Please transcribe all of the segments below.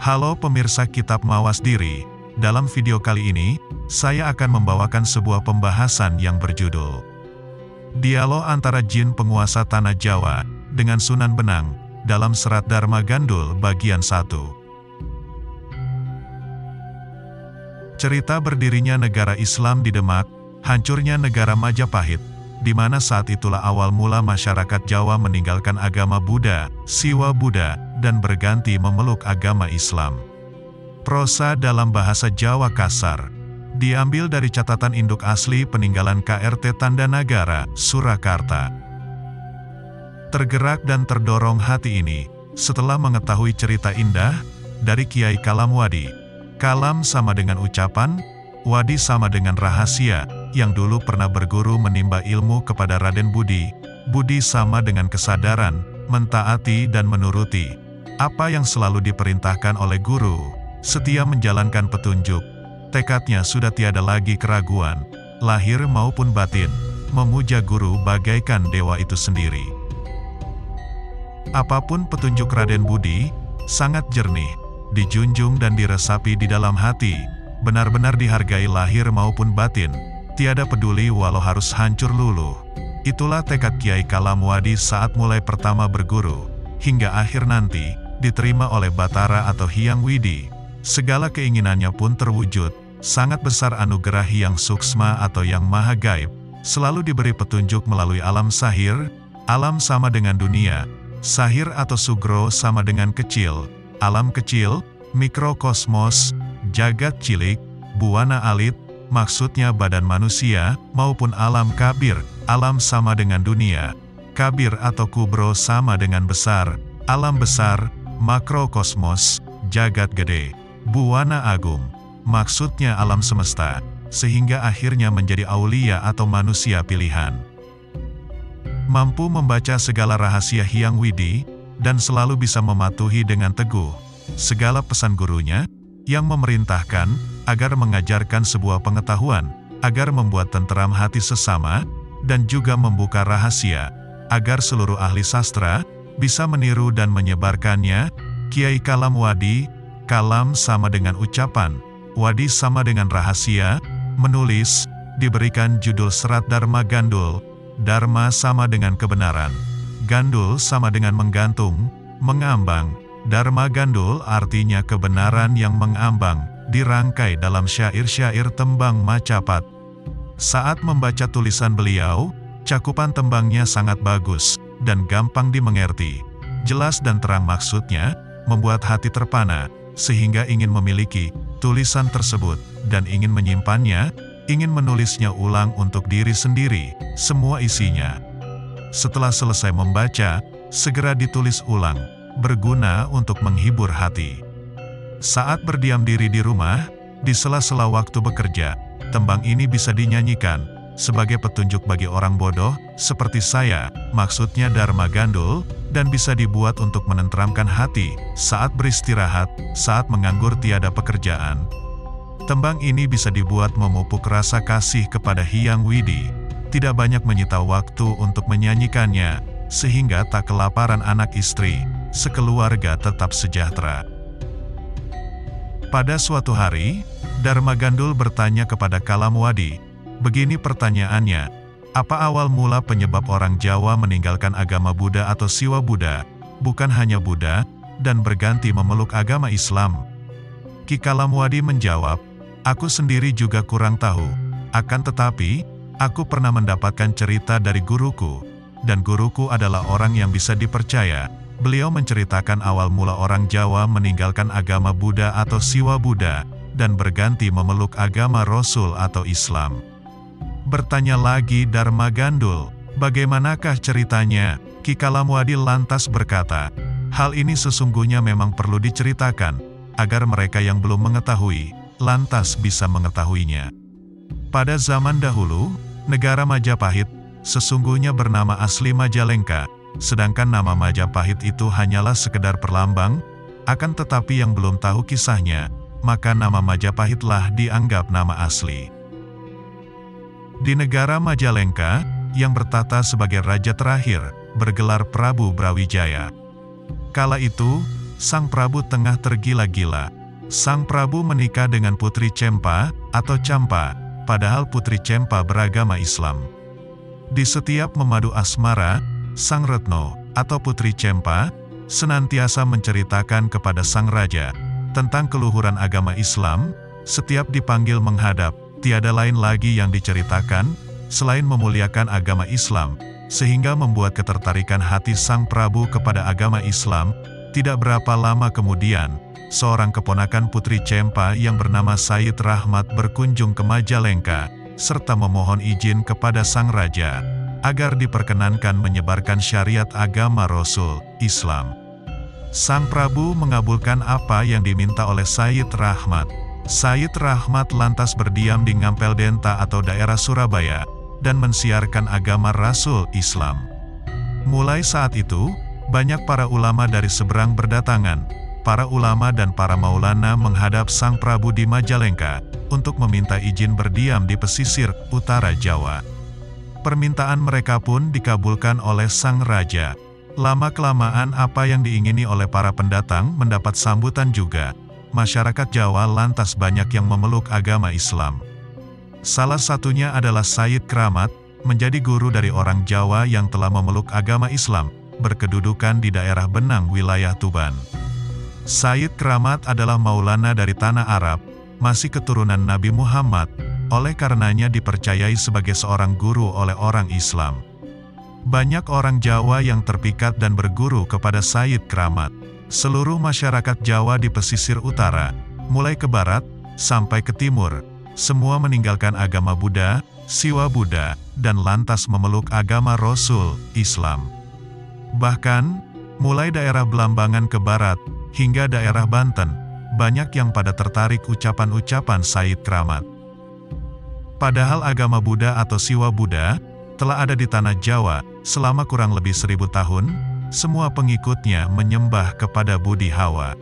Halo pemirsa Kitab Mawas Diri, dalam video kali ini, saya akan membawakan sebuah pembahasan yang berjudul Dialog antara Jin Penguasa Tanah Jawa dengan Sunan Benang dalam Serat Dharma Gandul bagian 1. Cerita berdirinya negara Islam di Demak, hancurnya negara Majapahit, di mana saat itulah awal mula masyarakat Jawa meninggalkan agama Buddha, Siwa Buddha, dan berganti memeluk agama Islam. Prosa dalam bahasa Jawa kasar diambil dari catatan induk asli peninggalan KRT Tandanagara, Surakarta. Tergerak dan terdorong hati ini, setelah mengetahui cerita indah dari Kiai Kalam Wadi. Kalam sama dengan ucapan, Wadi sama dengan rahasia, yang dulu pernah berguru menimba ilmu kepada Raden Budi. Budi sama dengan kesadaran, mentaati dan menuruti apa yang selalu diperintahkan oleh guru, setia menjalankan petunjuk. Tekadnya sudah tiada lagi keraguan, lahir maupun batin, memuja guru bagaikan dewa itu sendiri. Apapun petunjuk Raden Budi, sangat jernih, dijunjung dan diresapi di dalam hati, benar-benar dihargai lahir maupun batin, tiada peduli walau harus hancur luluh. Itulah tekad Kiai Kalam Wadi saat mulai pertama berguru, hingga akhir nanti, diterima oleh Batara atau Hyang Widi. Segala keinginannya pun terwujud, sangat besar anugerah Hyang Suksma atau yang maha gaib, selalu diberi petunjuk melalui alam sahir. Alam sama dengan dunia, sahir atau sugro sama dengan kecil, alam kecil, mikrokosmos, jagat cilik, buana alit, maksudnya badan manusia, maupun alam kabir, alam sama dengan dunia, kabir atau kubro sama dengan besar, alam besar, makrokosmos, jagat gede, buana agung, maksudnya alam semesta, sehingga akhirnya menjadi aulia atau manusia pilihan. Mampu membaca segala rahasia Hyang Widi, dan selalu bisa mematuhi dengan teguh segala pesan gurunya, yang memerintahkan agar mengajarkan sebuah pengetahuan, agar membuat tenteram hati sesama, dan juga membuka rahasia, agar seluruh ahli sastra bisa meniru dan menyebarkannya. Kiai Kalam Wadi, kalam sama dengan ucapan, wadi sama dengan rahasia, menulis, diberikan judul Serat Dharma Gandul. Dharma sama dengan kebenaran, gandul sama dengan menggantung, mengambang. Dharma Gandul artinya kebenaran yang mengambang, dirangkai dalam syair-syair tembang Macapat. Saat membaca tulisan beliau, cakupan tembangnya sangat bagus, dan gampang dimengerti. Jelas dan terang maksudnya, membuat hati terpana, sehingga ingin memiliki tulisan tersebut, dan ingin menyimpannya, ingin menulisnya ulang untuk diri sendiri, semua isinya. Setelah selesai membaca, segera ditulis ulang, berguna untuk menghibur hati. Saat berdiam diri di rumah, di sela-sela waktu bekerja, tembang ini bisa dinyanyikan, sebagai petunjuk bagi orang bodoh, seperti saya, maksudnya Dharma Gandul, dan bisa dibuat untuk menenteramkan hati, saat beristirahat, saat menganggur tiada pekerjaan. Tembang ini bisa dibuat memupuk rasa kasih kepada Hyang Widi, tidak banyak menyita waktu untuk menyanyikannya, sehingga tak kelaparan anak istri, sekeluarga tetap sejahtera. Pada suatu hari, Dharma Gandul bertanya kepada Kalam Wadi, begini pertanyaannya, apa awal mula penyebab orang Jawa meninggalkan agama Buddha atau Siwa Buddha, bukan hanya Buddha, dan berganti memeluk agama Islam? Ki Kalam Wadi menjawab, aku sendiri juga kurang tahu, akan tetapi, aku pernah mendapatkan cerita dari guruku, dan guruku adalah orang yang bisa dipercaya. Beliau menceritakan awal mula orang Jawa meninggalkan agama Buddha atau Siwa Buddha, dan berganti memeluk agama Rasul atau Islam. Bertanya lagi Dharma Gandul, bagaimanakah ceritanya? Ki Kalam Wadi lantas berkata, hal ini sesungguhnya memang perlu diceritakan, agar mereka yang belum mengetahui, lantas bisa mengetahuinya. Pada zaman dahulu, negara Majapahit, sesungguhnya bernama asli Majalengka, sedangkan nama Majapahit itu hanyalah sekedar perlambang, akan tetapi yang belum tahu kisahnya, maka nama Majapahitlah dianggap nama asli. Di negara Majalengka, yang bertata sebagai raja terakhir, bergelar Prabu Brawijaya. Kala itu, Sang Prabu tengah tergila-gila. Sang Prabu menikah dengan Putri Cempa atau Campa, padahal Putri Cempa beragama Islam. Di setiap memadu asmara, Sang Retno atau Putri Cempa senantiasa menceritakan kepada Sang Raja tentang keluhuran agama Islam. Setiap dipanggil menghadap, tiada lain lagi yang diceritakan selain memuliakan agama Islam, sehingga membuat ketertarikan hati Sang Prabu kepada agama Islam. Tidak berapa lama kemudian, seorang keponakan Putri Cempa yang bernama Said Rahmat berkunjung ke Majalengka, serta memohon izin kepada Sang Raja, agar diperkenankan menyebarkan syariat agama Rasul, Islam. Sang Prabu mengabulkan apa yang diminta oleh Said Rahmat. Said Rahmat lantas berdiam di Ngampeldenta atau daerah Surabaya, dan mensiarkan agama Rasul, Islam. Mulai saat itu, banyak para ulama dari seberang berdatangan. Para ulama dan para maulana menghadap Sang Prabu di Majalengka, untuk meminta izin berdiam di pesisir utara Jawa. Permintaan mereka pun dikabulkan oleh Sang Raja. Lama-kelamaan apa yang diingini oleh para pendatang mendapat sambutan juga. Masyarakat Jawa lantas banyak yang memeluk agama Islam. Salah satunya adalah Said Kramat, menjadi guru dari orang Jawa yang telah memeluk agama Islam, berkedudukan di daerah Benang, wilayah Tuban. Said Kramat adalah maulana dari tanah Arab, masih keturunan Nabi Muhammad, oleh karenanya dipercayai sebagai seorang guru oleh orang Islam. Banyak orang Jawa yang terpikat dan berguru kepada Said Kramat. Seluruh masyarakat Jawa di pesisir utara, mulai ke barat, sampai ke timur, semua meninggalkan agama Buddha, Siwa Buddha, dan lantas memeluk agama Rasul, Islam. Bahkan, mulai daerah Belambangan ke barat, hingga daerah Banten, banyak yang pada tertarik ucapan-ucapan Said Kramat. Padahal agama Buddha atau Siwa Buddha telah ada di tanah Jawa selama kurang lebih 1000 tahun, semua pengikutnya menyembah kepada Budi Hawa.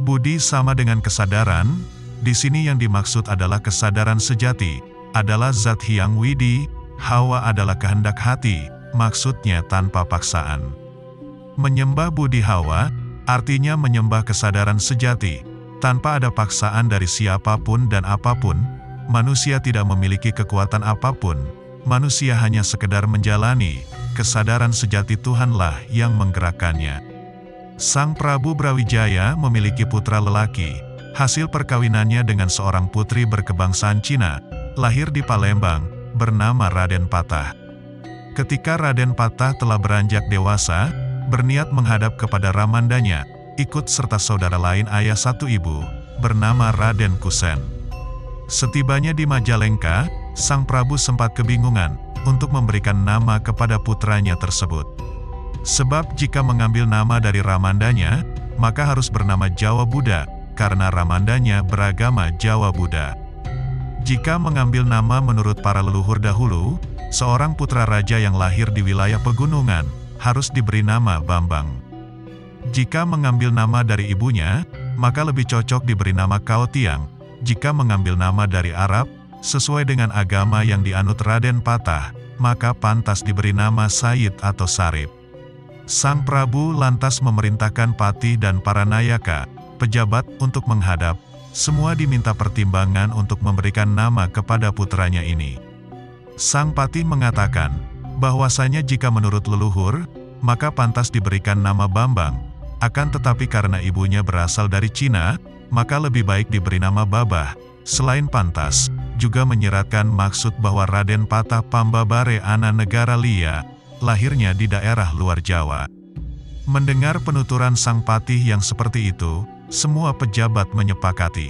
Budi sama dengan kesadaran, di sini yang dimaksud adalah kesadaran sejati, adalah zat Hyang Widi, Hawa adalah kehendak hati, maksudnya tanpa paksaan. Menyembah Budi Hawa artinya menyembah kesadaran sejati, tanpa ada paksaan dari siapapun dan apapun. Manusia tidak memiliki kekuatan apapun, manusia hanya sekedar menjalani, kesadaran sejati Tuhanlah yang menggerakkannya. Sang Prabu Brawijaya memiliki putra lelaki, hasil perkawinannya dengan seorang putri berkebangsaan Cina, lahir di Palembang, bernama Raden Patah. Ketika Raden Patah telah beranjak dewasa, berniat menghadap kepada ramandanya, ikut serta saudara lain ayah satu ibu, bernama Raden Kusen. Setibanya di Majalengka, Sang Prabu sempat kebingungan untuk memberikan nama kepada putranya tersebut. Sebab jika mengambil nama dari ramandanya, maka harus bernama Jawa Buddha, karena ramandanya beragama Jawa Buddha. Jika mengambil nama menurut para leluhur dahulu, seorang putra raja yang lahir di wilayah pegunungan harus diberi nama Bambang. Jika mengambil nama dari ibunya, maka lebih cocok diberi nama Kaotiang. Jika mengambil nama dari Arab, sesuai dengan agama yang dianut Raden Patah, maka pantas diberi nama Said atau Sarip. Sang Prabu lantas memerintahkan Patih dan para nayaka, pejabat untuk menghadap, semua diminta pertimbangan untuk memberikan nama kepada putranya ini. Sang Patih mengatakan, bahwasanya jika menurut leluhur, maka pantas diberikan nama Bambang, akan tetapi karena ibunya berasal dari Cina, maka lebih baik diberi nama Babah. Selain pantas, juga menyeratkan maksud bahwa Raden Patah Pambabare ana negara liya, lahirnya di daerah luar Jawa. Mendengar penuturan Sang Patih yang seperti itu, semua pejabat menyepakati.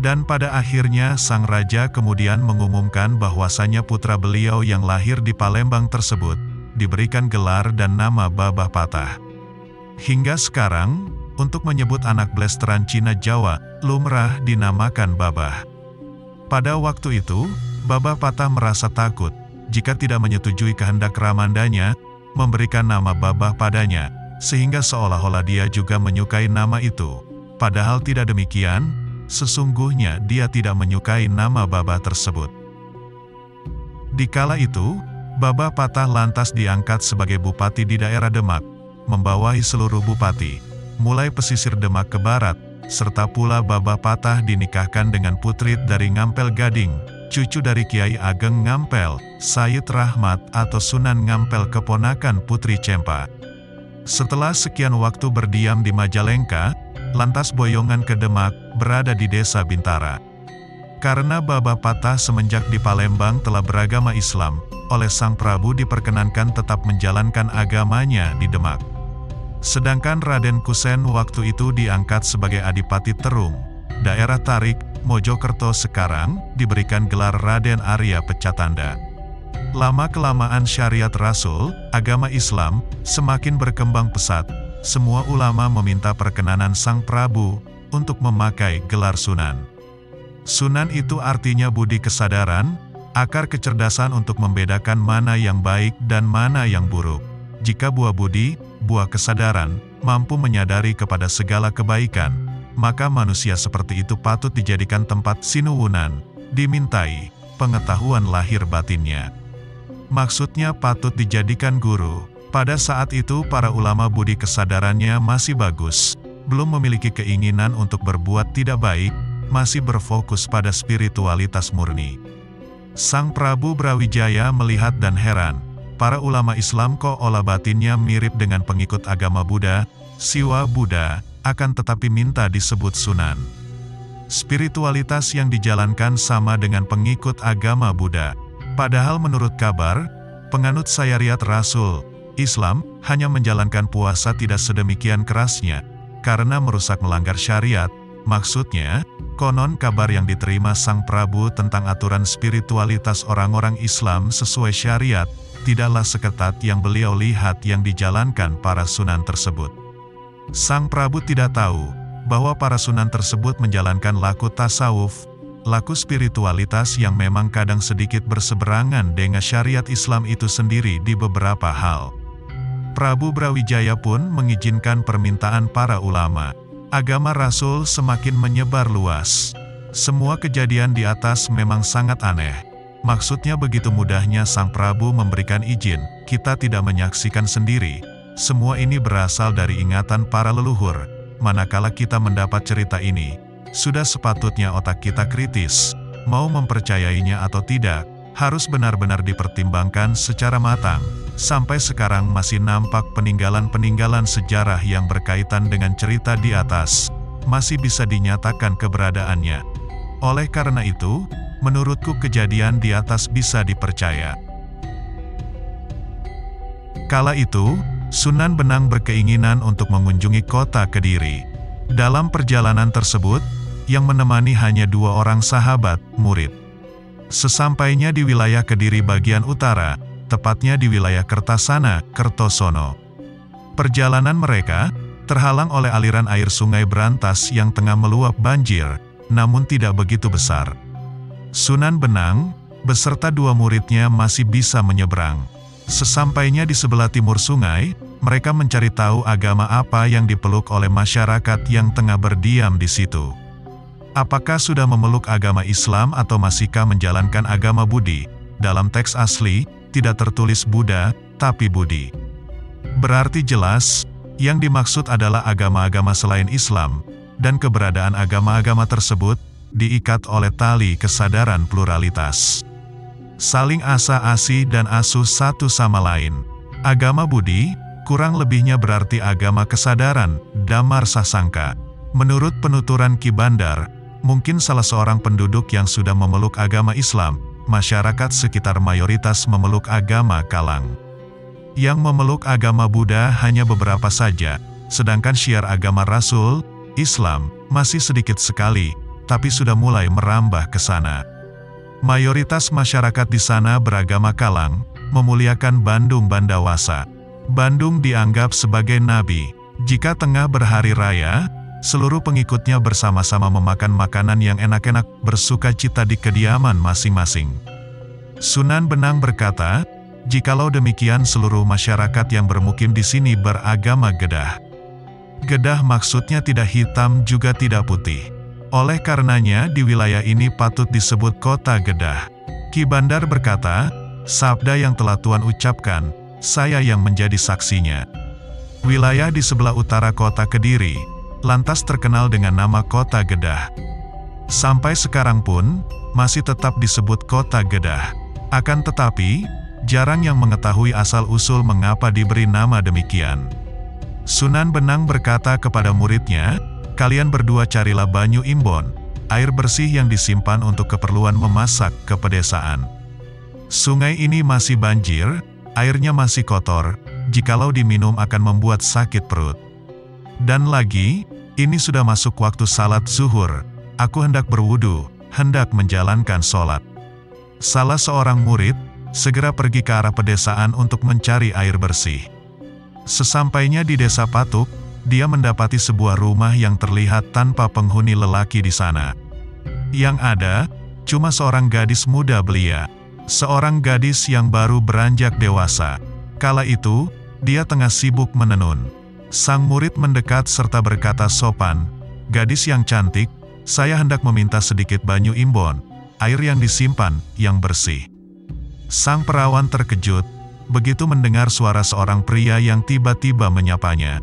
Dan pada akhirnya Sang Raja kemudian mengumumkan bahwasanya putra beliau yang lahir di Palembang tersebut, diberikan gelar dan nama Babah Patah. Hingga sekarang, untuk menyebut anak blasteran Cina Jawa, lumrah dinamakan Babah. Pada waktu itu, Babah Patah merasa takut, jika tidak menyetujui kehendak ramandanya, memberikan nama Babah padanya, sehingga seolah-olah dia juga menyukai nama itu. Padahal tidak demikian, sesungguhnya dia tidak menyukai nama Babah tersebut. Di kala itu, Babah Patah lantas diangkat sebagai bupati di daerah Demak, membawahi seluruh bupati. mulai pesisir Demak ke barat, serta pula Baba Patah dinikahkan dengan putri dari Ngampel Gading, cucu dari Kiai Ageng Ngampel, Sayyid Rahmat atau Sunan Ngampel keponakan Putri Cempa. Setelah sekian waktu berdiam di Majalengka, lantas boyongan ke Demak, berada di desa Bintara. Karena Baba Patah semenjak di Palembang telah beragama Islam, oleh Sang Prabu diperkenankan tetap menjalankan agamanya di Demak. Sedangkan Raden Kusen waktu itu diangkat sebagai Adipati Terung, daerah Tarik, Mojokerto sekarang, diberikan gelar Raden Arya Pecatanda. Lama-kelamaan syariat Rasul, agama Islam, semakin berkembang pesat. Semua ulama meminta perkenanan Sang Prabu untuk memakai gelar Sunan. Sunan itu artinya budi kesadaran, akar kecerdasan untuk membedakan mana yang baik dan mana yang buruk. Jika buah budi, buah kesadaran, mampu menyadari kepada segala kebaikan, maka manusia seperti itu patut dijadikan tempat sinuwunan, dimintai pengetahuan lahir batinnya. Maksudnya patut dijadikan guru. Pada saat itu para ulama budi kesadarannya masih bagus, belum memiliki keinginan untuk berbuat tidak baik, masih berfokus pada spiritualitas murni. Sang Prabu Brawijaya melihat dan heran, para ulama Islam kok olah batinnya mirip dengan pengikut agama Buddha, Siwa Buddha, akan tetapi minta disebut Sunan. Spiritualitas yang dijalankan sama dengan pengikut agama Buddha. Padahal menurut kabar, penganut syariat Rasul, Islam, hanya menjalankan puasa tidak sedemikian kerasnya, karena merusak melanggar syariat. Maksudnya, konon kabar yang diterima Sang Prabu tentang aturan spiritualitas orang-orang Islam sesuai syariat, tidaklah seketat yang beliau lihat yang dijalankan para sunan tersebut. Sang Prabu tidak tahu, bahwa para sunan tersebut menjalankan laku tasawuf, laku spiritualitas yang memang kadang sedikit berseberangan dengan syariat Islam itu sendiri di beberapa hal. Prabu Brawijaya pun mengizinkan permintaan para ulama. Agama Rasul semakin menyebar luas. Semua kejadian di atas memang sangat aneh. Maksudnya begitu mudahnya Sang Prabu memberikan izin, kita tidak menyaksikan sendiri. Semua ini berasal dari ingatan para leluhur. Manakala kita mendapat cerita ini, sudah sepatutnya otak kita kritis, mau mempercayainya atau tidak, harus benar-benar dipertimbangkan secara matang. Sampai sekarang masih nampak peninggalan-peninggalan sejarah yang berkaitan dengan cerita di atas, masih bisa dinyatakan keberadaannya. Oleh karena itu, menurutku kejadian di atas bisa dipercaya. Kala itu, Sunan Benang berkeinginan untuk mengunjungi kota Kediri. Dalam perjalanan tersebut, yang menemani hanya 2 orang sahabat, murid. Sesampainya di wilayah Kediri bagian utara, tepatnya di wilayah Kertasana, Kertosono. Perjalanan mereka, terhalang oleh aliran air sungai Brantas yang tengah meluap banjir, namun tidak begitu besar. Sunan Benang, beserta 2 muridnya masih bisa menyeberang. Sesampainya di sebelah timur sungai, mereka mencari tahu agama apa yang dipeluk oleh masyarakat yang tengah berdiam di situ. Apakah sudah memeluk agama Islam atau masihkah menjalankan agama Budi? Dalam teks asli, tidak tertulis Buddha, tapi Budi. Berarti jelas, yang dimaksud adalah agama-agama selain Islam, dan keberadaan agama-agama tersebut, diikat oleh tali kesadaran pluralitas. Saling asa-asi dan asuh satu sama lain. Agama Budi, kurang lebihnya berarti agama kesadaran, damar sasangka. Menurut penuturan Ki Bandar, mungkin salah seorang penduduk yang sudah memeluk agama Islam, masyarakat sekitar mayoritas memeluk agama Kalang. Yang memeluk agama Buddha hanya beberapa saja, sedangkan syiar agama Rasul, Islam, masih sedikit sekali, tapi sudah mulai merambah ke sana. Mayoritas masyarakat di sana beragama Kalang, memuliakan Bandung Bandawasa. Bandung dianggap sebagai nabi. Jika tengah berhari raya, seluruh pengikutnya bersama-sama memakan makanan yang enak-enak, bersuka cita di kediaman masing-masing. Sunan Benang berkata, jikalau demikian seluruh masyarakat yang bermukim di sini beragama Gedah. Gedah maksudnya tidak hitam juga tidak putih. Oleh karenanya di wilayah ini patut disebut kota Gedah. Ki Bandar berkata, sabda yang telah Tuan ucapkan, saya yang menjadi saksinya. wilayah di sebelah utara kota Kediri, lantas terkenal dengan nama Kota Gedah. Sampai sekarang pun, masih tetap disebut Kota Gedah. Akan tetapi, jarang yang mengetahui asal-usul mengapa diberi nama demikian. Sunan Benang berkata kepada muridnya, "Kalian berdua carilah banyu imbon, air bersih yang disimpan untuk keperluan memasak ke pedesaan. Sungai ini masih banjir, airnya masih kotor, jikalau diminum akan membuat sakit perut. Dan lagi, ini sudah masuk waktu salat zuhur, aku hendak berwudu, hendak menjalankan sholat." Salah seorang murid segera pergi ke arah pedesaan untuk mencari air bersih. Sesampainya di desa Patuk, dia mendapati sebuah rumah yang terlihat tanpa penghuni lelaki di sana. Yang ada, cuma seorang gadis muda belia, seorang gadis yang baru beranjak dewasa. Kala itu, dia tengah sibuk menenun. Sang murid mendekat serta berkata sopan, "Gadis yang cantik, saya hendak meminta sedikit banyu imbon, air yang disimpan, yang bersih." Sang perawan terkejut, begitu mendengar suara seorang pria yang tiba-tiba menyapanya.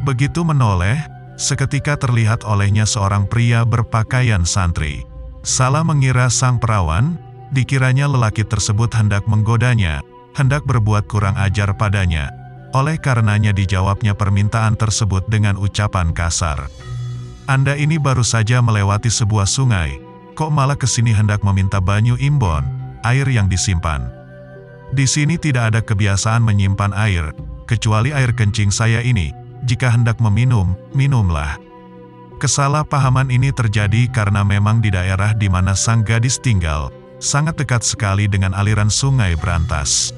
Begitu menoleh, seketika terlihat olehnya seorang pria berpakaian santri. Salah mengira sang perawan, dikiranya lelaki tersebut hendak menggodanya, hendak berbuat kurang ajar padanya. Oleh karenanya dijawabnya permintaan tersebut dengan ucapan kasar. "Anda ini baru saja melewati sebuah sungai, kok malah kesini hendak meminta banyu imbon, air yang disimpan? Di sini tidak ada kebiasaan menyimpan air, kecuali air kencing saya ini. Jika hendak meminum, minumlah." Kesalahpahaman ini terjadi karena memang di daerah di mana sang gadis tinggal, sangat dekat sekali dengan aliran sungai Brantas.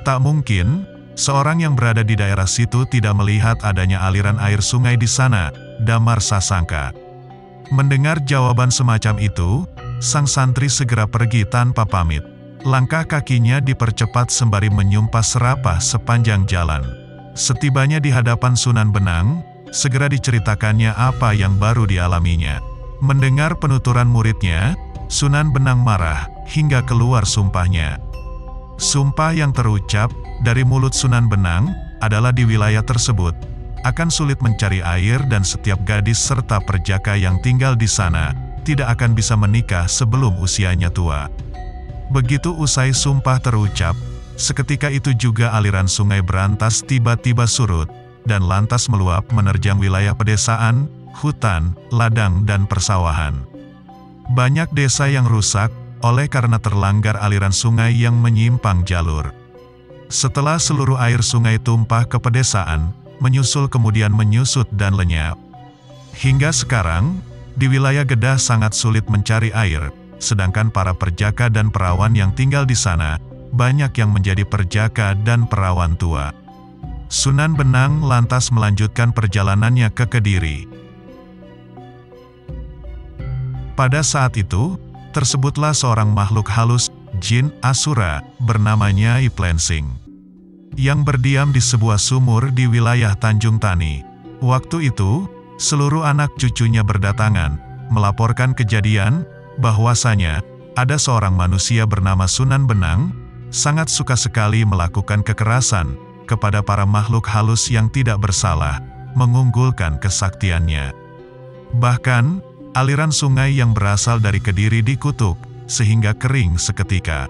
Tak mungkin, seorang yang berada di daerah situ tidak melihat adanya aliran air sungai di sana, damar sasangka. Mendengar jawaban semacam itu, sang santri segera pergi tanpa pamit. Langkah kakinya dipercepat sembari menyumpah serapah sepanjang jalan. Setibanya di hadapan Sunan Benang, segera diceritakannya apa yang baru dialaminya. Mendengar penuturan muridnya, Sunan Benang marah, hingga keluar sumpahnya. Sumpah yang terucap dari mulut Sunan Benang adalah di wilayah tersebut akan sulit mencari air dan setiap gadis serta perjaka yang tinggal di sana tidak akan bisa menikah sebelum usianya tua. Begitu usai sumpah terucap, seketika itu juga aliran sungai Brantas tiba-tiba surut, dan lantas meluap menerjang wilayah pedesaan, hutan, ladang dan persawahan. Banyak desa yang rusak, oleh karena terlanggar aliran sungai yang menyimpang jalur. Setelah seluruh air sungai tumpah ke pedesaan, menyusul kemudian menyusut dan lenyap. Hingga sekarang, di wilayah Gedah sangat sulit mencari air, sedangkan para perjaka dan perawan yang tinggal di sana, banyak yang menjadi perjaka dan perawan tua. Sunan Benang lantas melanjutkan perjalanannya ke Kediri. Pada saat itu, tersebutlah seorang makhluk halus, jin Asura, bernama Nyai Plensing, yang berdiam di sebuah sumur di wilayah Tanjung Tani. Waktu itu, seluruh anak cucunya berdatangan, melaporkan kejadian, bahwasanya, ada seorang manusia bernama Sunan Benang, sangat suka sekali melakukan kekerasan kepada para makhluk halus yang tidak bersalah, mengunggulkan kesaktiannya. Bahkan, aliran sungai yang berasal dari Kediri dikutuk, sehingga kering seketika.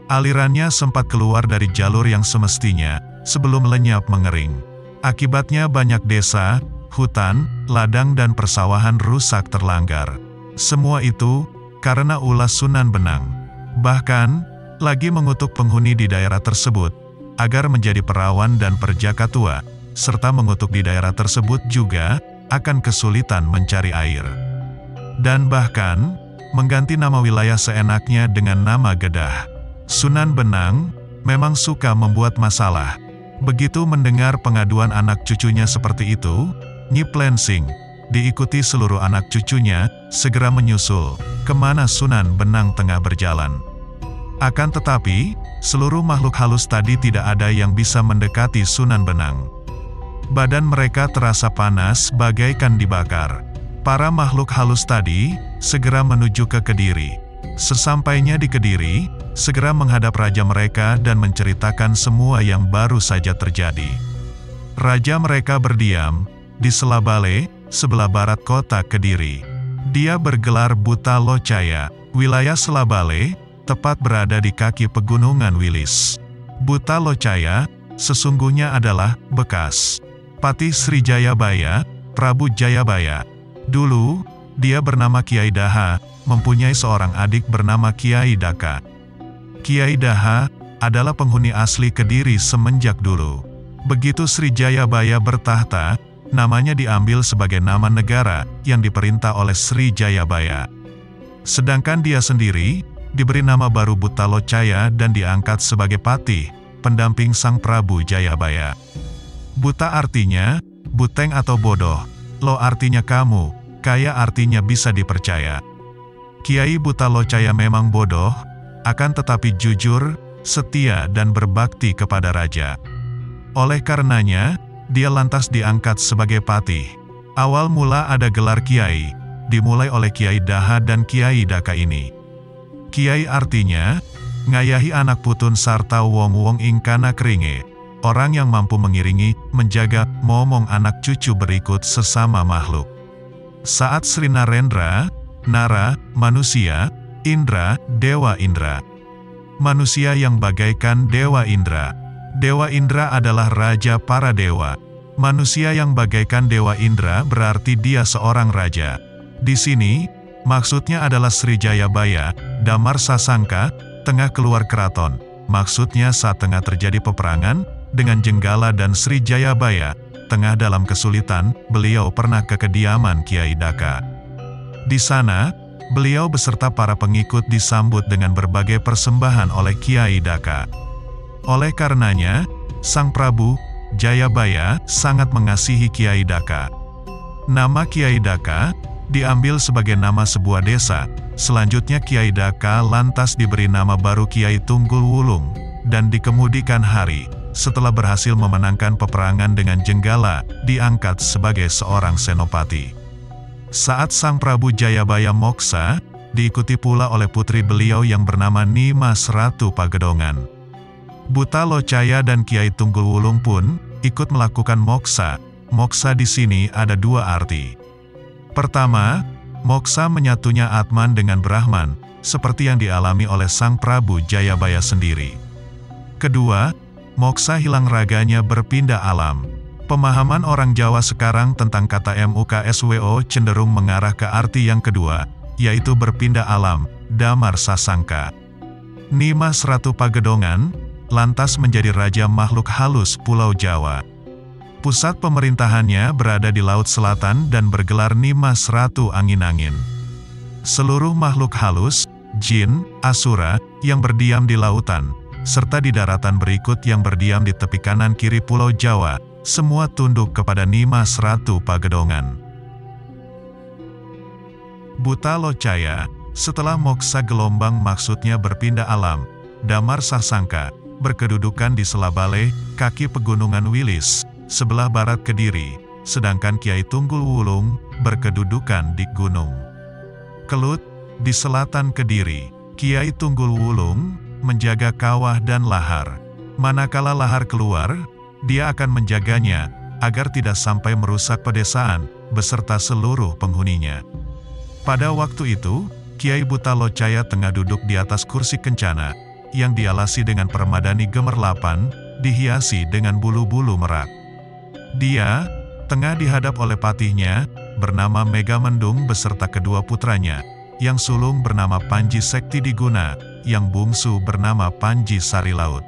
Alirannya sempat keluar dari jalur yang semestinya, sebelum lenyap mengering. Akibatnya banyak desa, hutan, ladang dan persawahan rusak terlanggar. Semua itu, karena ulah Sunan Benang. Bahkan, lagi mengutuk penghuni di daerah tersebut, agar menjadi perawan dan perjaka tua, serta mengutuk di daerah tersebut juga, akan kesulitan mencari air. Dan bahkan, mengganti nama wilayah seenaknya dengan nama Gedah. Sunan Benang, memang suka membuat masalah. Begitu mendengar pengaduan anak cucunya seperti itu, Nyi Plensing, diikuti seluruh anak cucunya, segera menyusul, kemana Sunan Benang tengah berjalan. Akan tetapi, seluruh makhluk halus tadi tidak ada yang bisa mendekati Sunan Benang. Badan mereka terasa panas bagaikan dibakar. Para makhluk halus tadi, segera menuju ke Kediri. Sesampainya di Kediri, segera menghadap raja mereka dan menceritakan semua yang baru saja terjadi. Raja mereka berdiam di Selabale, sebelah barat kota Kediri. Dia bergelar Buta Locaya. Wilayah Selabale tepat berada di kaki pegunungan Wilis. Buta Locaya sesungguhnya adalah bekas Patih Srijayabaya, Prabu Jayabaya. Dulu, dia bernama Kiai Daha, mempunyai seorang adik bernama Kiai Daka. Kiai Daha adalah penghuni asli Kediri semenjak dulu. Begitu Srijayabaya bertahta, namanya diambil sebagai nama negara yang diperintah oleh Srijayabaya. Sedangkan dia sendiri diberi nama baru Buta Locaya dan diangkat sebagai patih, pendamping Sang Prabu Jayabaya. Buta artinya buteng atau bodoh, lo artinya kamu, kaya artinya bisa dipercaya. Kiai Buta Locaya memang bodoh, akan tetapi jujur, setia dan berbakti kepada raja. Oleh karenanya, dia lantas diangkat sebagai patih. Awal mula ada gelar kiai, dimulai oleh Kiai Daha dan Kiai Daka ini. Kiai artinya ngayahi anak putun sarta wong-wong ingkana keringe, orang yang mampu mengiringi, menjaga, momong anak cucu berikut sesama makhluk. Saat Sri Narendra, Nara, manusia, Indra, Dewa Indra. Manusia yang bagaikan Dewa Indra. Dewa Indra adalah raja para dewa. Manusia yang bagaikan Dewa Indra berarti dia seorang raja. Di sini, maksudnya adalah Srijayabaya, Damar Sasangka, tengah keluar keraton. Maksudnya saat tengah terjadi peperangan dengan Jenggala dan Srijayabaya, tengah dalam kesulitan, beliau pernah ke kediaman Kiai Daka. Di sana, beliau beserta para pengikut disambut dengan berbagai persembahan oleh Kiai Daka. Oleh karenanya, Sang Prabu Jayabaya sangat mengasihi Kiai Daka. Nama Kiai Daka diambil sebagai nama sebuah desa. Selanjutnya Kiai Daka lantas diberi nama baru Kiai Tunggul Wulung, dan dikemudikan hari, setelah berhasil memenangkan peperangan dengan Jenggala, diangkat sebagai seorang senopati. Saat Sang Prabu Jayabaya moksa, diikuti pula oleh putri beliau yang bernama Nimas Ratu Pagedongan. Buta Locaya dan Kiai Tunggul Wulung pun ikut melakukan moksa. Moksa di sini ada dua arti. Pertama, moksa menyatunya Atman dengan Brahman, seperti yang dialami oleh Sang Prabu Jayabaya sendiri. Kedua, moksa hilang raganya berpindah alam. Pemahaman orang Jawa sekarang tentang kata MUKSWO cenderung mengarah ke arti yang kedua, yaitu berpindah alam, Damar Sasangka. Nimas Ratu Pagedongan lantas menjadi raja makhluk halus Pulau Jawa. Pusat pemerintahannya berada di Laut Selatan dan bergelar Nimas Ratu Angin-Angin. Seluruh makhluk halus, jin, asura, yang berdiam di lautan, serta di daratan berikut yang berdiam di tepi kanan kiri Pulau Jawa, semua tunduk kepada Nimas Ratu Pagedongan. Buta Locaya, setelah moksa gelombang maksudnya berpindah alam, Damar Sasangka, berkedudukan di Selabale, kaki pegunungan Wilis, sebelah barat Kediri, sedangkan Kiai Tunggul Wulung, berkedudukan di Gunung Kelut, di selatan Kediri. Kiai Tunggul Wulung menjaga kawah dan lahar. Manakala lahar keluar, dia akan menjaganya, agar tidak sampai merusak pedesaan, beserta seluruh penghuninya. Pada waktu itu, Kiai Buta Locaya tengah duduk di atas kursi kencana, yang dialasi dengan permadani gemerlapan, dihiasi dengan bulu-bulu merak. Dia tengah dihadap oleh patihnya, bernama Megamendung beserta kedua putranya, yang sulung bernama Panji Sekti Diguna, yang bungsu bernama Panji Sari Laut.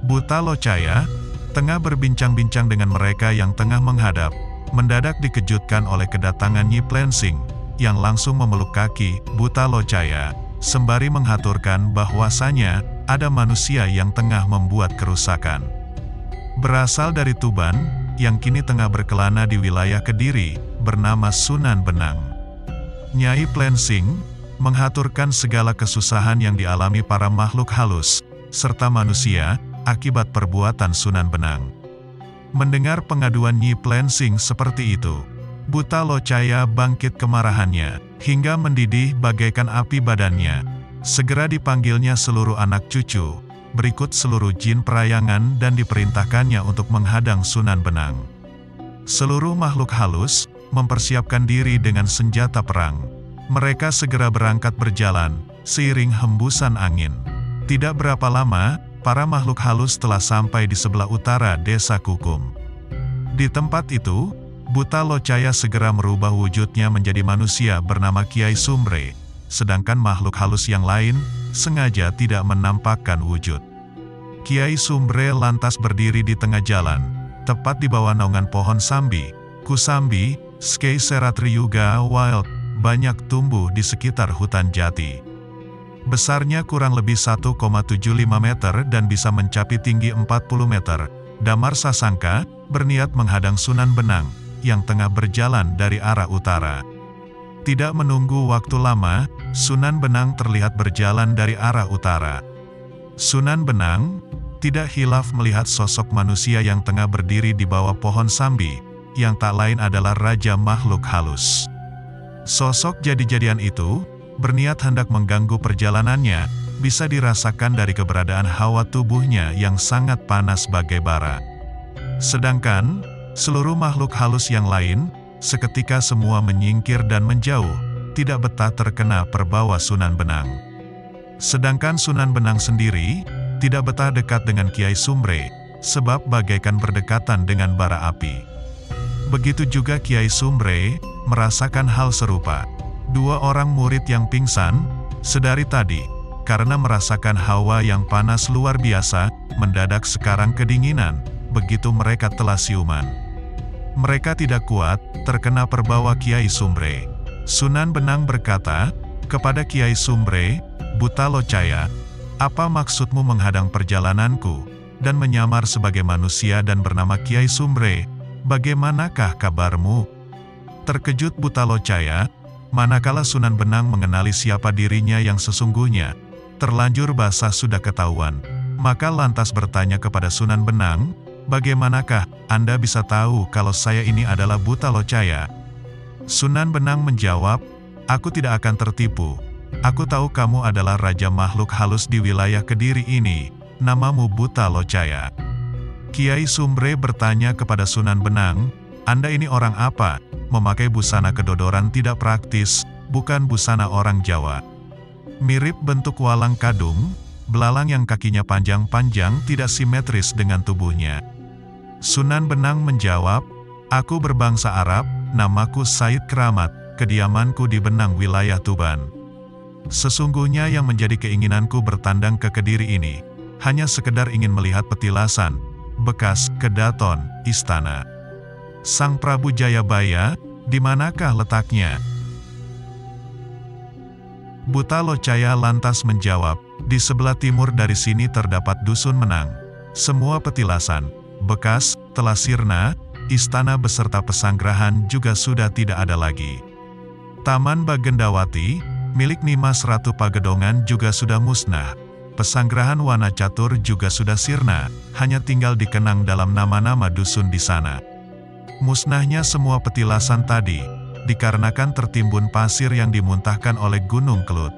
Buta Locaya tengah berbincang-bincang dengan mereka yang tengah menghadap, mendadak dikejutkan oleh kedatangan Nyi Plensing, yang langsung memeluk kaki Buta Locaya, sembari menghaturkan bahwasanya ada manusia yang tengah membuat kerusakan. Berasal dari Tuban, yang kini tengah berkelana di wilayah Kediri, bernama Sunan Benang. Nyai Plensing menghaturkan segala kesusahan yang dialami para makhluk halus, serta manusia, akibat perbuatan Sunan Benang. Mendengar pengaduan Nyi Plensing seperti itu, Buta Locaya bangkit kemarahannya, hingga mendidih bagaikan api badannya. Segera dipanggilnya seluruh anak cucu, berikut seluruh jin perayangan dan diperintahkannya untuk menghadang Sunan Benang. Seluruh makhluk halus mempersiapkan diri dengan senjata perang. Mereka segera berangkat berjalan, seiring hembusan angin. Tidak berapa lama, para makhluk halus telah sampai di sebelah utara desa Kukum. Di tempat itu, Buta Locaya segera merubah wujudnya menjadi manusia bernama Kiai Sumbre, sedangkan makhluk halus yang lain sengaja tidak menampakkan wujud. Kiai Sumbre lantas berdiri di tengah jalan, tepat di bawah naungan pohon sambi, kusambi, Scaeceratiuga wild, banyak tumbuh di sekitar hutan jati. Besarnya kurang lebih 1,75 meter dan bisa mencapai tinggi 40 meter. Damar Sasangka berniat menghadang Sunan Benang yang tengah berjalan dari arah utara. Tidak menunggu waktu lama, Sunan Benang terlihat berjalan dari arah utara. Sunan Benang tidak hilaf melihat sosok manusia yang tengah berdiri di bawah pohon sambi, yang tak lain adalah Raja Makhluk Halus. Sosok jadi-jadian itu berniat hendak mengganggu perjalanannya, bisa dirasakan dari keberadaan hawa tubuhnya yang sangat panas bagai bara. Sedangkan seluruh makhluk halus yang lain seketika semua menyingkir dan menjauh, tidak betah terkena perbawa Sunan Benang. Sedangkan Sunan Benang sendiri tidak betah dekat dengan Kiai Sumbre, sebab bagaikan berdekatan dengan bara api. Begitu juga Kiai Sumbre merasakan hal serupa. Dua orang murid yang pingsan sedari tadi karena merasakan hawa yang panas luar biasa, mendadak sekarang kedinginan, begitu mereka telah siuman. Mereka tidak kuat terkena perbawa Kiai Sumbre. Sunan Benang berkata kepada Kiai Sumbre, "Buta Locaya, apa maksudmu menghadang perjalananku dan menyamar sebagai manusia dan bernama Kiai Sumbre? Bagaimanakah kabarmu?" Terkejut Buta Locaya, manakala Sunan Benang mengenali siapa dirinya yang sesungguhnya. Terlanjur basah sudah ketahuan, maka lantas bertanya kepada Sunan Benang, "Bagaimanakah Anda bisa tahu kalau saya ini adalah Buta Locaya?" Sunan Benang menjawab, "Aku tidak akan tertipu. Aku tahu kamu adalah Raja Makhluk Halus di wilayah Kediri ini, namamu Buta Locaya." Kiai Sumbre bertanya kepada Sunan Benang, "Anda ini orang apa? Memakai busana kedodoran tidak praktis, bukan busana orang Jawa. Mirip bentuk walang kadung, belalang yang kakinya panjang-panjang tidak simetris dengan tubuhnya." Sunan Benang menjawab, "Aku berbangsa Arab, namaku Said Keramat, kediamanku di Benang wilayah Tuban. Sesungguhnya yang menjadi keinginanku bertandang ke Kediri ini, hanya sekedar ingin melihat petilasan, bekas kedaton, istana Sang Prabu Jayabaya, di manakah letaknya?" Buta Locaya lantas menjawab, "Di sebelah timur dari sini terdapat Dusun Menang. Semua petilasan, bekas, telah sirna, istana beserta pesanggerahan juga sudah tidak ada lagi. Taman Bagendawati, milik Nimas Ratu Pagedongan juga sudah musnah. Pesanggerahan Wanacatur juga sudah sirna, hanya tinggal dikenang dalam nama-nama dusun di sana. Musnahnya semua petilasan tadi, dikarenakan tertimbun pasir yang dimuntahkan oleh Gunung Kelut.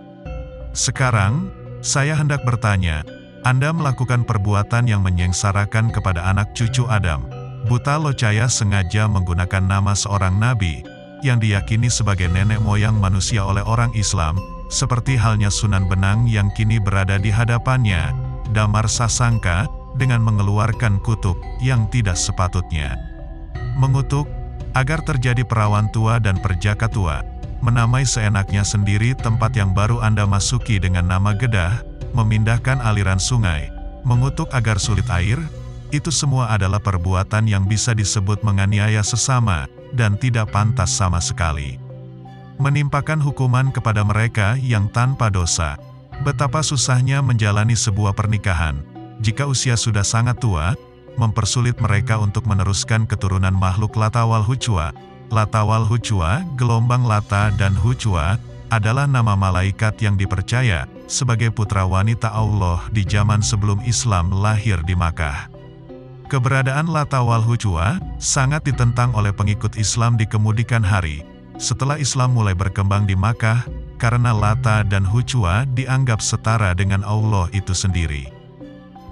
Sekarang, saya hendak bertanya, Anda melakukan perbuatan yang menyengsarakan kepada anak cucu Adam." Buta Locaya sengaja menggunakan nama seorang nabi, yang diyakini sebagai nenek moyang manusia oleh orang Islam, seperti halnya Sunan Benang yang kini berada di hadapannya, Damar Sasangka, dengan mengeluarkan kutub yang tidak sepatutnya. Mengutuk, agar terjadi perawan tua dan perjaka tua, menamai seenaknya sendiri tempat yang baru Anda masuki dengan nama Gedah, memindahkan aliran sungai, mengutuk agar sulit air, itu semua adalah perbuatan yang bisa disebut menganiaya sesama, dan tidak pantas sama sekali. Menimpakan hukuman kepada mereka yang tanpa dosa. Betapa susahnya menjalani sebuah pernikahan, jika usia sudah sangat tua, mempersulit mereka untuk meneruskan keturunan makhluk Latawal Hucua. Latawal Hucua, gelombang Lata dan Hucua, adalah nama malaikat yang dipercaya sebagai putra wanita Allah di zaman sebelum Islam lahir di Makkah. Keberadaan Latawal Hucua sangat ditentang oleh pengikut Islam di kemudian hari, setelah Islam mulai berkembang di Makkah, karena Lata dan Hucua dianggap setara dengan Allah itu sendiri.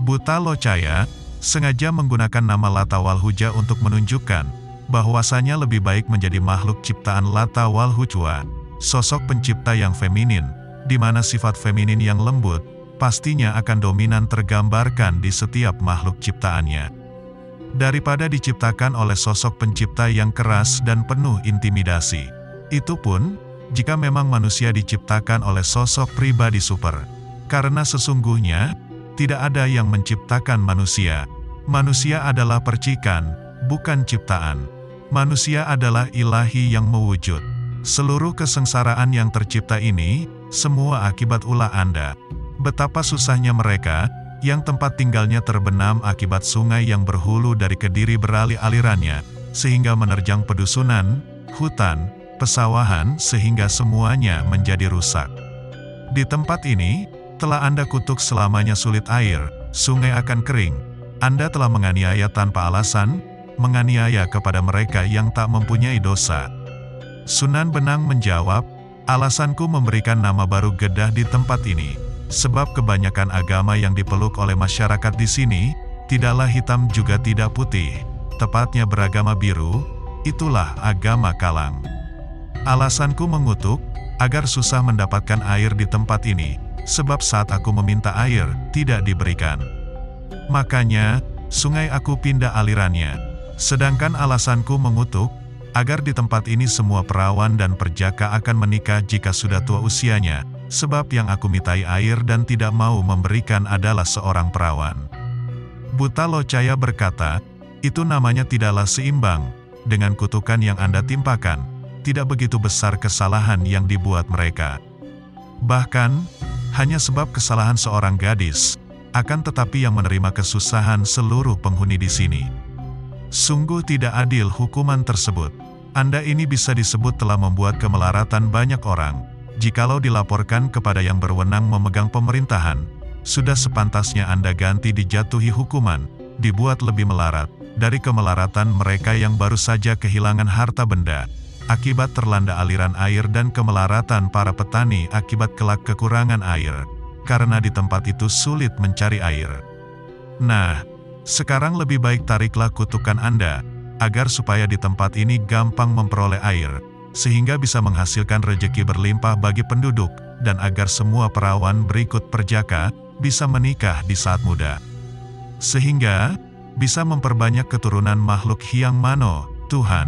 Buta Locaya sengaja menggunakan nama Lata Walhuja untuk menunjukkan bahwasanya lebih baik menjadi makhluk ciptaan Lata Walhuja, sosok pencipta yang feminin, di mana sifat feminin yang lembut pastinya akan dominan tergambarkan di setiap makhluk ciptaannya. Daripada diciptakan oleh sosok pencipta yang keras dan penuh intimidasi. Itu pun, jika memang manusia diciptakan oleh sosok pribadi super. Karena sesungguhnya, tidak ada yang menciptakan manusia. Manusia adalah percikan, bukan ciptaan. Manusia adalah ilahi yang mewujud. Seluruh kesengsaraan yang tercipta ini, semua akibat ulah Anda. Betapa susahnya mereka, yang tempat tinggalnya terbenam akibat sungai yang berhulu dari Kediri beralih alirannya, sehingga menerjang pedusunan, hutan, pesawahan sehingga semuanya menjadi rusak. Di tempat ini, telah Anda kutuk selamanya sulit air, sungai akan kering. Anda telah menganiaya tanpa alasan, menganiaya kepada mereka yang tak mempunyai dosa. Sunan Benang menjawab, alasanku memberikan nama baru Gedah di tempat ini, sebab kebanyakan agama yang dipeluk oleh masyarakat di sini, tidaklah hitam juga tidak putih, tepatnya beragama biru, itulah agama Kalang. Alasanku mengutuk, agar susah mendapatkan air di tempat ini, sebab saat aku meminta air, tidak diberikan. Makanya, sungai aku pindah alirannya. Sedangkan alasanku mengutuk, agar di tempat ini semua perawan dan perjaka akan menikah jika sudah tua usianya, sebab yang aku mintai air dan tidak mau memberikan adalah seorang perawan. Buta Locaya berkata, itu namanya tidaklah seimbang, dengan kutukan yang Anda timpakan, tidak begitu besar kesalahan yang dibuat mereka. Bahkan, hanya sebab kesalahan seorang gadis, akan tetapi yang menerima kesusahan seluruh penghuni di sini. Sungguh tidak adil hukuman tersebut. Anda ini bisa disebut telah membuat kemelaratan banyak orang. Jikalau dilaporkan kepada yang berwenang memegang pemerintahan, sudah sepantasnya Anda ganti dijatuhi hukuman, dibuat lebih melarat, dari kemelaratan mereka yang baru saja kehilangan harta benda, akibat terlanda aliran air dan kemelaratan para petani akibat kelak kekurangan air, karena di tempat itu sulit mencari air. Nah, sekarang lebih baik tariklah kutukan Anda, agar supaya di tempat ini gampang memperoleh air, sehingga bisa menghasilkan rejeki berlimpah bagi penduduk, dan agar semua perawan berikut perjaka, bisa menikah di saat muda. Sehingga, bisa memperbanyak keturunan makhluk Hyang Mano, Tuhan.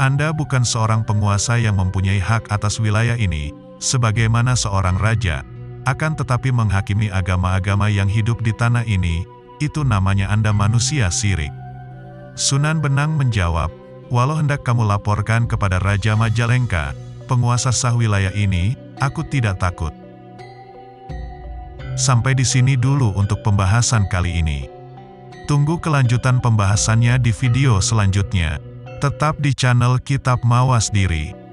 Anda bukan seorang penguasa yang mempunyai hak atas wilayah ini, sebagaimana seorang raja, akan tetapi menghakimi agama-agama yang hidup di tanah ini, itu namanya Anda manusia sirik. Sunan Benang menjawab, walau hendak kamu laporkan kepada Raja Majalengka, penguasa sah wilayah ini, aku tidak takut. Sampai di sini dulu untuk pembahasan kali ini. Tunggu kelanjutan pembahasannya di video selanjutnya. Tetap di channel Kitab Mawas Diri.